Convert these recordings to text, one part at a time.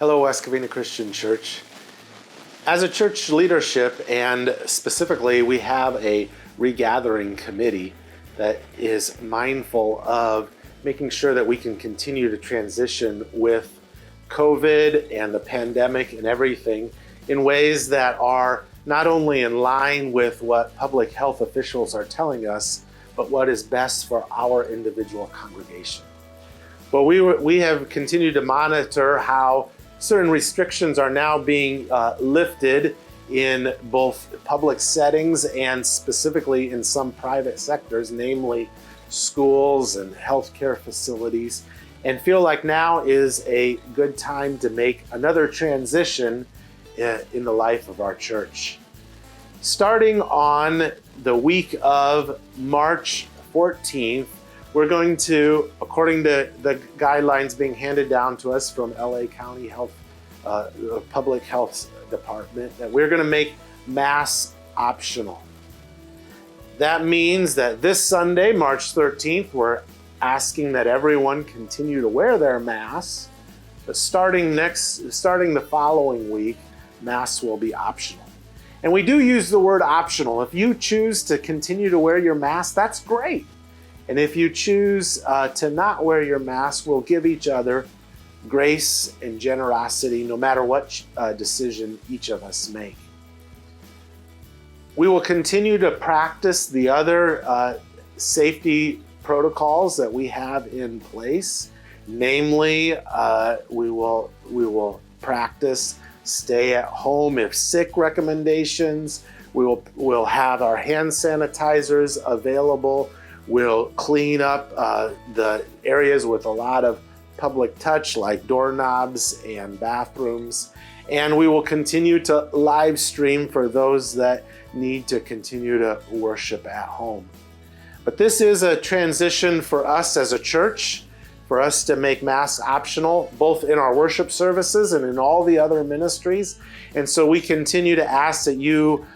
Hello, West Covina Christian Church. As a church leadership, and specifically, we have a regathering committee that is mindful of making sure that we can continue to transition with COVID and the pandemic and everything in ways that are not only in line with what public health officials are telling us, but what is best for our individual congregation. But we have continued to monitor how certain restrictions are now being lifted in both public settings and specifically in some private sectors, namely schools and healthcare facilities, and feel like now is a good time to make another transition in the life of our church. Starting on the week of March 14th, we're going to, according to the guidelines being handed down to us from LA County Health, Public Health Department, that we're going to make Mass optional. That means that this Sunday, March 13th, we're asking that everyone continue to wear their mask, but starting the following week, Mass will be optional. And we do use the word optional. If you choose to continue to wear your mask, that's great. And if you choose to not wear your mask, we'll give each other grace and generosity no matter what decision each of us make. We will continue to practice the other safety protocols that we have in place. Namely, we will practice stay at home if sick recommendations. We'll have our hand sanitizers available. We'll clean up the areas with a lot of public touch, like doorknobs and bathrooms. And we will continue to live stream for those that need to continue to worship at home. But this is a transition for us as a church, for us to make Mass optional, both in our worship services and in all the other ministries. And so we continue to ask that you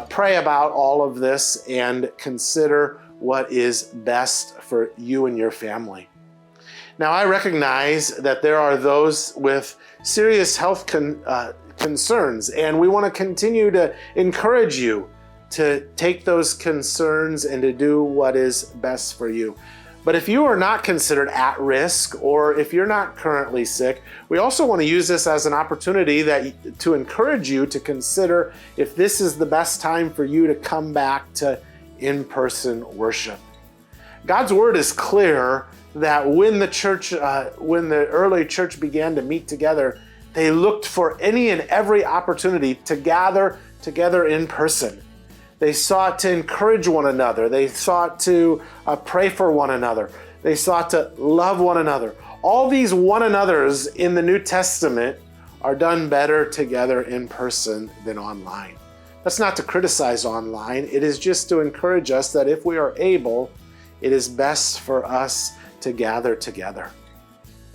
pray about all of this and consider what is best for you and your family. Now, I recognize that there are those with serious health concerns, and we want to continue to encourage you to take those concerns and to do what is best for you. But if you are not considered at risk, or if you're not currently sick, we also want to use this as an opportunity to encourage you to consider if this is the best time for you to come back to in-person worship. God's word is clear that when the early church began to meet together, they looked for any and every opportunity to gather together in person. They sought to encourage one another. They sought to pray for one another. They sought to love one another. All these one another's in the New Testament are done better together in person than online. That's not to criticize online. It is just to encourage us that if we are able, it is best for us to gather together.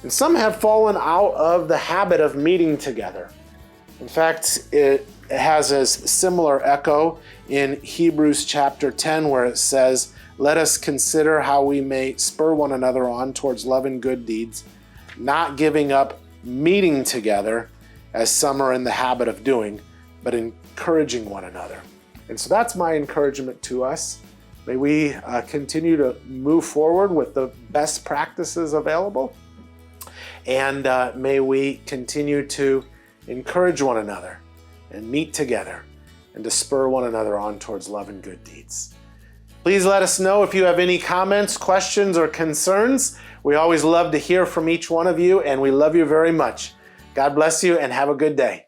And some have fallen out of the habit of meeting together. In fact, it has a similar echo in Hebrews chapter 10, where it says, "Let us consider how we may spur one another on towards love and good deeds, not giving up meeting together as some are in the habit of doing, but encouraging one another." And so that's my encouragement to us. May we continue to move forward with the best practices available, and may we continue to encourage one another and meet together and to spur one another on towards love and good deeds. Please let us know if you have any comments, questions, or concerns. We always love to hear from each one of you, and we love you very much. God bless you and have a good day.